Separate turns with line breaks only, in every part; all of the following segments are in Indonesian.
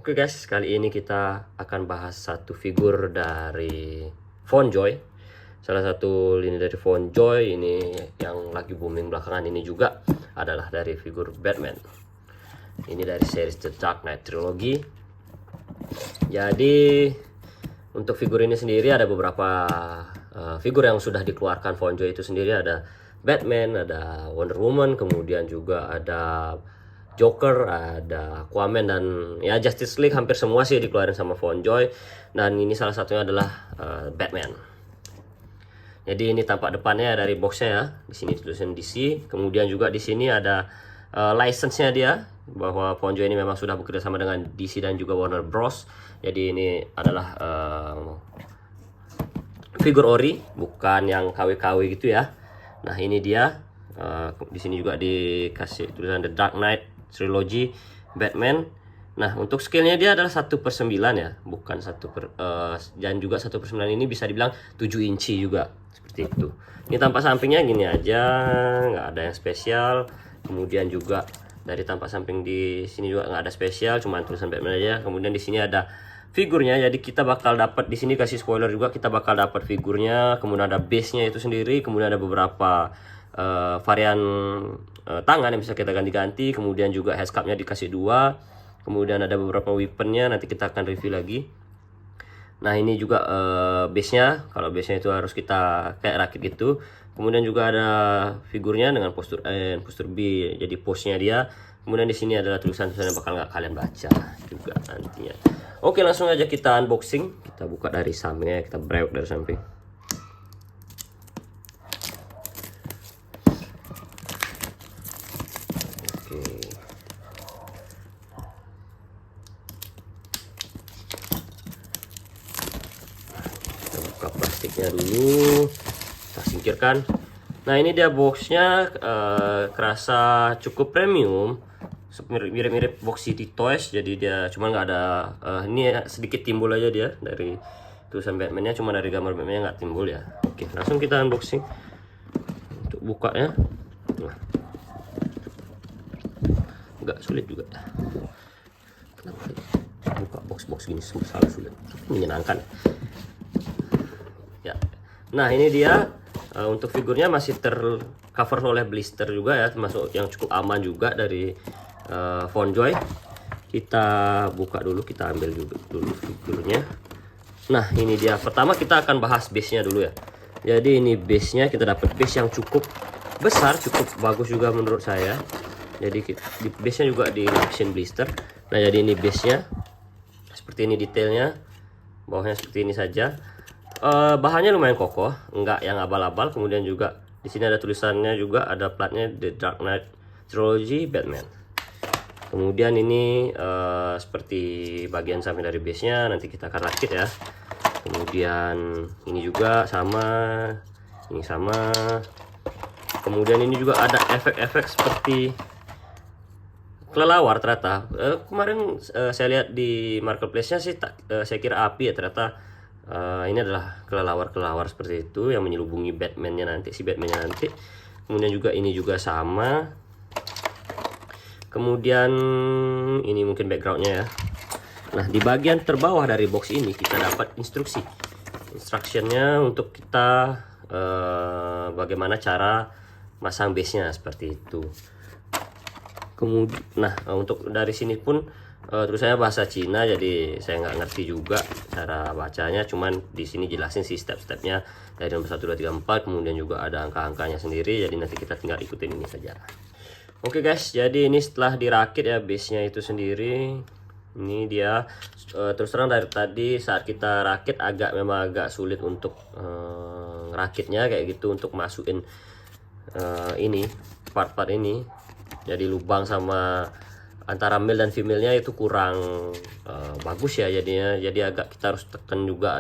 Oke guys, kali ini kita akan bahas satu figur dari FontJoy. Salah satu lini dari FontJoy ini yang lagi booming belakangan ini juga adalah dari figur Batman. Ini dari series The Dark Knight Trilogy. Jadi untuk figur ini sendiri ada beberapa figur yang sudah dikeluarkan FontJoy itu sendiri. Ada Batman, ada Wonder Woman, kemudian juga ada Joker, ada Aquaman, dan ya Justice League hampir semua sih dikeluarin sama FontJoy. Dan ini salah satunya adalah Batman. Jadi ini tampak depannya dari boxnya ya. Di sini tulisan DC. Kemudian juga di sini ada license-nya dia, bahwa FontJoy ini memang sudah bekerja sama dengan DC dan juga Warner Bros. Jadi ini adalah figur ori, bukan yang KW-KW gitu ya. Nah ini dia. Di sini juga dikasih tulisan The Dark Knight Trilogy Batman. Nah untuk scale-nya dia adalah 1/9 ya, bukan 1 per dan juga 1/9 ini bisa dibilang 7 inci juga, seperti itu. Ini tampak sampingnya gini aja, nggak ada yang spesial. Kemudian juga dari tampak samping di sini juga nggak ada spesial, cuma tulisan Batman aja. Kemudian di sini ada figurnya, jadi kita bakal dapat di sini, kasih spoiler juga, kita bakal dapat figurnya. Kemudian ada base-nya itu sendiri, kemudian ada beberapa varian tangan yang bisa kita ganti-ganti. Kemudian juga headscarf-nya dikasih 2. Kemudian ada beberapa weapon-nya, nanti kita akan review lagi. Nah ini juga base-nya. Kalau base-nya itu harus kita kayak rakit gitu. Kemudian juga ada figurnya dengan postur A, postur B, jadi pose-nya dia. Kemudian di sini adalah tulisan-tulisan yang bakal nggak kalian baca juga nantinya. Oke, langsung aja kita unboxing. Kita buka dari sampingnya, kita brewok dari samping. Buka plastiknya dulu, kita singkirkan. Nah ini dia boxnya, kerasa cukup premium, mirip-mirip box City Toys. Jadi dia cuma nggak ada ini ya, sedikit timbul aja dia dari tulisan Batman-nya, cuma dari gambar Batman-nya nggak timbul ya. Oke, langsung kita unboxing untuk bukanya. Nah, nggak sulit juga. Kenapa buka box-box gini salah sulit, menyenangkan ya. Nah ini dia, untuk figurnya masih tercover oleh blister juga ya, termasuk yang cukup aman juga dari FontJoy. Kita buka dulu, kita ambil juga dulu figurnya. Nah ini dia, pertama kita akan bahas base nya dulu ya. Jadi ini base nya, kita dapat base yang cukup besar, cukup bagus juga menurut saya. Jadi di base nya juga dilapisin blister. Nah jadi ini base nya seperti ini detailnya, bawahnya seperti ini saja. Bahannya lumayan kokoh, enggak yang abal-abal. Kemudian juga di sini ada tulisannya juga, ada platnya The Dark Knight Trilogy Batman. Kemudian ini seperti bagian samping dari base-nya, nanti kita akan rakit ya. Kemudian ini juga sama, ini sama. Kemudian ini juga ada efek-efek seperti kelelawar ternyata. Kemarin saya lihat di marketplace-nya sih, saya kira api ya, ternyata ini adalah kelelawar seperti itu yang menyelubungi Batman-nya nanti, si Batman-nya nanti. Kemudian juga ini juga sama. Kemudian ini mungkin background-nya ya. Nah di bagian terbawah dari box ini kita dapat instruction-nya untuk kita bagaimana cara masang base-nya seperti itu. Kemudian, nah untuk dari sini pun tulisannya bahasa Cina, jadi saya nggak ngerti juga cara bacanya. Cuman di sini jelasin sih step-stepnya dari nomor 1, 2, 3, 4. Kemudian juga ada angka-angkanya sendiri. Jadi nanti kita tinggal ikutin ini saja. Oke guys, jadi ini setelah dirakit ya base-nya itu sendiri. Ini dia, terus terang dari tadi saat kita rakit memang agak sulit untuk rakitnya kayak gitu, untuk masukin ini part-part ini. Jadi lubang sama antara male dan female-nya itu kurang bagus ya jadinya. Jadi agak kita harus tekan juga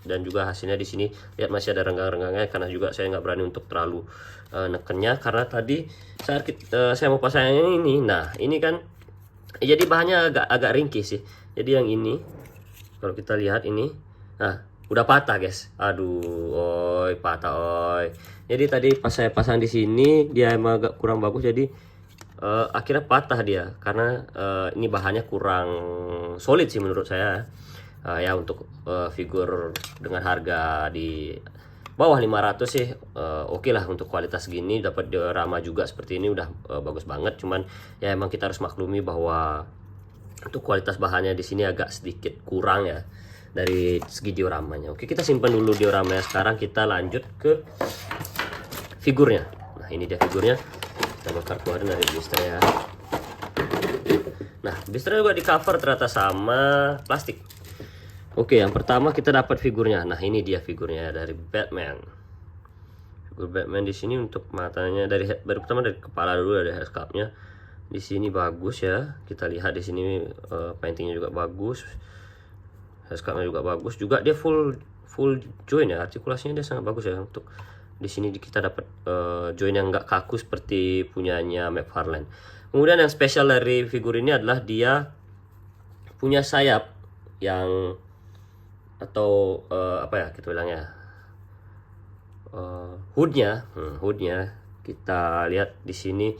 dan juga hasilnya di sini lihat masih ada renggang-renggangnya, karena juga saya nggak berani untuk terlalu nekennya, karena tadi saat saya mau pasang ini, nah ini kan jadi bahannya agak ringkih sih. Jadi yang ini kalau kita lihat ini, nah udah patah guys. Aduh, patah. Jadi tadi pas saya pasang di sini dia emang agak kurang bagus, jadi akhirnya patah dia karena ini bahannya kurang solid sih menurut saya. Ya untuk figur dengan harga di bawah 500 sih oke lah untuk kualitas gini, dapat diorama juga seperti ini udah bagus banget. Cuman ya emang kita harus maklumi bahwa untuk kualitas bahannya di sini agak sedikit kurang ya dari segi dioramanya. Oke, kita simpan dulu dioramanya. Sekarang kita lanjut ke figurnya. Nah, ini dia figurnya. Kita bakar keluarin dari blister ya. Nah, blisternya juga di cover ternyata sama plastik. Oke, yang pertama kita dapat figurnya. Nah, ini dia figurnya dari Batman. Figur Batman di sini untuk matanya baru pertama dari kepala dulu, dari head sculptnya. Di sini bagus ya. Kita lihat di sini paintingnya juga bagus. Head sculptnya juga bagus. Juga dia full joint ya. Artikulasinya dia sangat bagus ya. Untuk di sini kita dapat joint yang enggak kaku seperti punyanya McFarlane. Kemudian yang spesial dari figur ini adalah dia punya sayap yang atau apa ya kita bilangnya hoodnya kita lihat di sini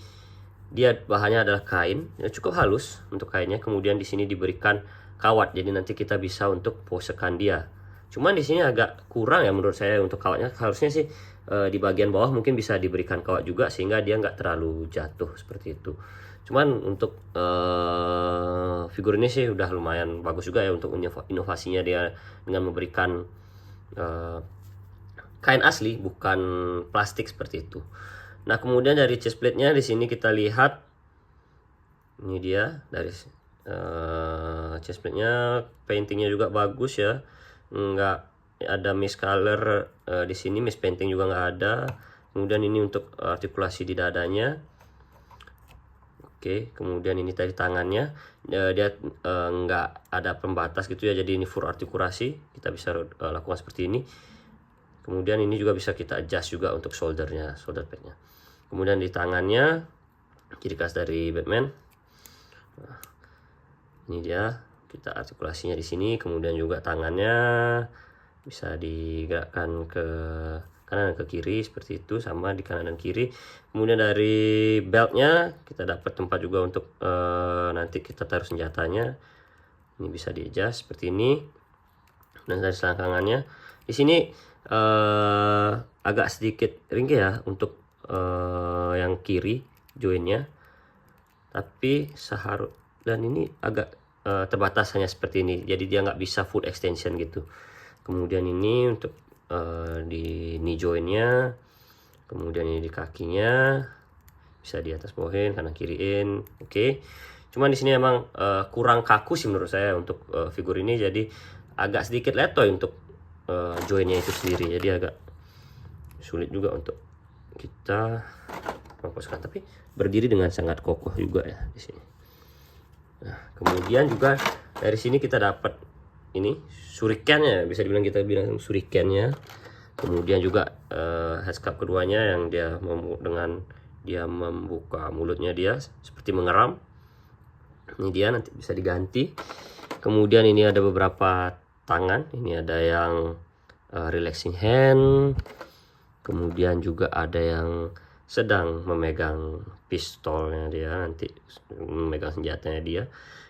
dia bahannya adalah kain ya, cukup halus untuk kainnya. Kemudian di sini diberikan kawat, jadi nanti kita bisa untuk posekan dia. Cuman di sini agak kurang ya menurut saya untuk kawatnya. Harusnya sih di bagian bawah mungkin bisa diberikan kawat juga sehingga dia nggak terlalu jatuh seperti itu. Cuman untuk figur ini sih udah lumayan bagus juga ya untuk inovasinya dia dengan memberikan kain asli bukan plastik seperti itu. Nah, kemudian dari chest plate-nya di sini kita lihat ini dia dari chest plate-nya, paintingnya juga bagus ya. Enggak ada miscolor di sini, mispainting juga nggak ada. Kemudian ini untuk artikulasi di dadanya. Oke, kemudian ini tadi tangannya dia nggak ada pembatas gitu ya, jadi ini full artikulasi, kita bisa lakukan seperti ini. Kemudian ini juga bisa kita adjust juga untuk shoulder padnya. Kemudian di tangannya ciri khas dari Batman. Nah, ini dia kita artikulasinya di sini. Kemudian juga tangannya bisa digerakkan ke kanan dan ke kiri seperti itu, sama di kanan dan kiri. Kemudian dari beltnya kita dapat tempat juga untuk nanti kita taruh senjatanya. Ini bisa di adjust seperti ini. Dan dari selangkangannya di sini agak sedikit ringkih ya untuk yang kiri joinnya, tapi dan ini agak terbatas hanya seperti ini, jadi dia nggak bisa full extension gitu. Kemudian ini untuk di knee jointnya, kemudian ini di kakinya bisa di atas bawahin kanan kiriin. Oke. Cuman di sini emang kurang kaku sih menurut saya untuk figur ini, jadi agak sedikit letoy untuk jointnya itu sendiri, jadi agak sulit juga untuk kita memposkan, tapi berdiri dengan sangat kokoh juga ya di sini. Nah, kemudian juga dari sini kita dapat ini shurikennya, bisa dibilang kita bilang shurikennya. Kemudian juga head sculpt keduanya yang dia dengan dia membuka mulutnya, dia seperti mengeram. Ini dia nanti bisa diganti. Kemudian ini ada beberapa tangan, ini ada yang relaxing hand. Kemudian juga ada yang sedang memegang pistolnya, dia nanti memegang senjatanya dia.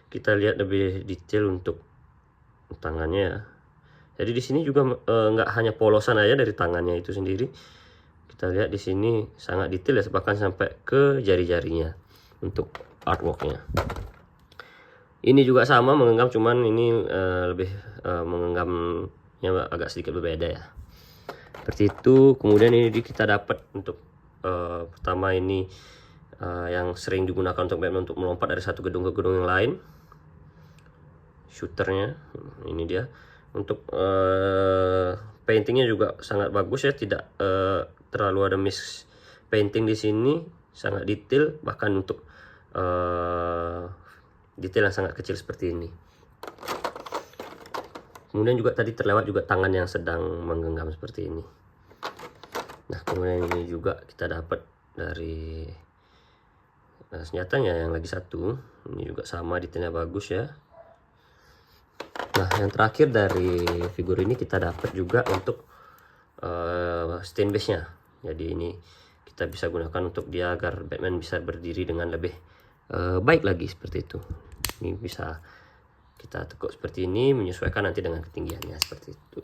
Kita lihat lebih detail untuk tangannya ya. Jadi di sini juga nggak hanya polosan aja dari tangannya itu sendiri. Kita lihat di sini sangat detail ya, bahkan sampai ke jari-jarinya untuk artworknya. Ini juga sama menggenggam, cuman ini lebih menggenggamnya agak sedikit berbeda ya. Seperti itu. Kemudian ini kita dapat untuk pertama ini yang sering digunakan untuk Batman untuk melompat dari satu gedung ke gedung yang lain, shooternya ini dia. Untuk paintingnya juga sangat bagus ya, tidak terlalu ada miss painting di sini, sangat detail, bahkan untuk detail yang sangat kecil seperti ini. Kemudian juga tadi terlewat juga tangan yang sedang menggenggam seperti ini. Nah, kemudian ini juga kita dapat dari senjatanya yang lagi satu, ini juga sama, detailnya bagus ya. Nah, yang terakhir dari figur ini kita dapat juga untuk stain base-nya. Jadi ini kita bisa gunakan untuk dia agar Batman bisa berdiri dengan lebih baik lagi seperti itu. Ini bisa kita tekuk seperti ini, menyesuaikan nanti dengan ketinggiannya seperti itu.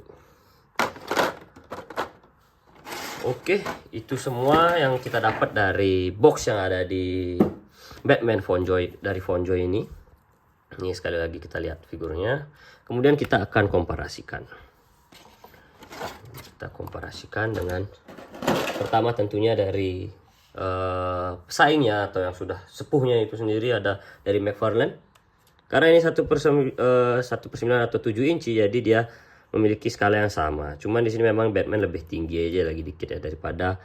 Oke, itu semua yang kita dapat dari box yang ada di Batman Fonjoy dari Fonjoy ini. Ini sekali lagi kita lihat figurnya. Kemudian kita akan komparasikan. Kita komparasikan dengan pertama tentunya dari pesaingnya atau yang sudah sepuhnya itu sendiri, ada dari McFarlane. Karena ini 1/9 atau 7 inci, jadi dia memiliki skala yang sama. Cuman di sini memang Batman lebih tinggi aja lagi dikit ya daripada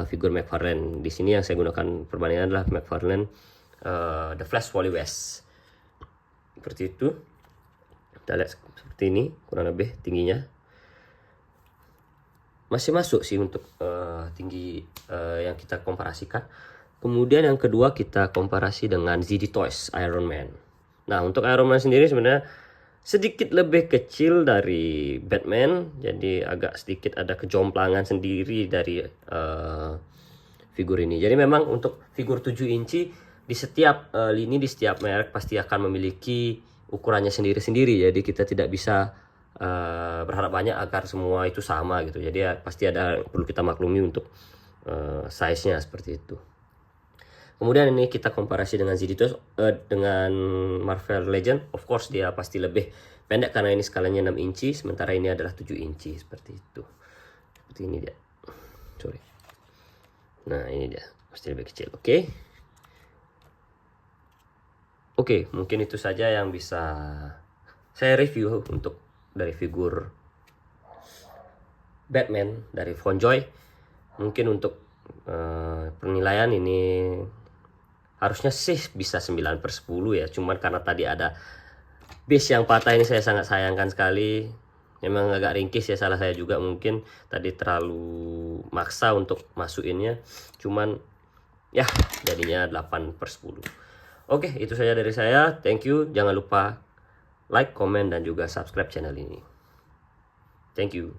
figur McFarlane. Di sini yang saya gunakan perbandingan adalah McFarlane The Flash Wally West. Seperti itu. Kita lihat seperti ini kurang lebih tingginya. Masih masuk sih untuk tinggi yang kita komparasikan. Kemudian yang kedua kita komparasi dengan ZD Toys Iron Man. Nah, untuk Iron Man sendiri sebenarnya sedikit lebih kecil dari Batman, jadi agak sedikit ada kejomplangan sendiri dari figur ini. Jadi memang untuk figur 7 inci di setiap lini, di setiap merek pasti akan memiliki ukurannya sendiri-sendiri. Jadi kita tidak bisa berharap banyak agar semua itu sama gitu. Jadi ya, pasti ada perlu kita maklumi untuk size-nya seperti itu. Kemudian ini kita komparasi dengan ZD dengan Marvel Legend. Of course dia pasti lebih pendek karena ini skalanya 6 inci, sementara ini adalah 7 inci seperti itu. Seperti ini dia. Sorry. Nah, ini dia. Pasti lebih kecil. Oke, mungkin itu saja yang bisa saya review untuk dari figur Batman dari Fonjoy. Mungkin untuk penilaian ini harusnya sih bisa 9/10 ya. Cuman karena tadi ada base yang patah, ini saya sangat sayangkan sekali. Memang agak ringkis ya, salah saya juga mungkin tadi terlalu maksa untuk masukinnya. Cuman ya jadinya 8/10. Oke, itu saja dari saya. Thank you. Jangan lupa like, comment, dan juga subscribe channel ini. Thank you.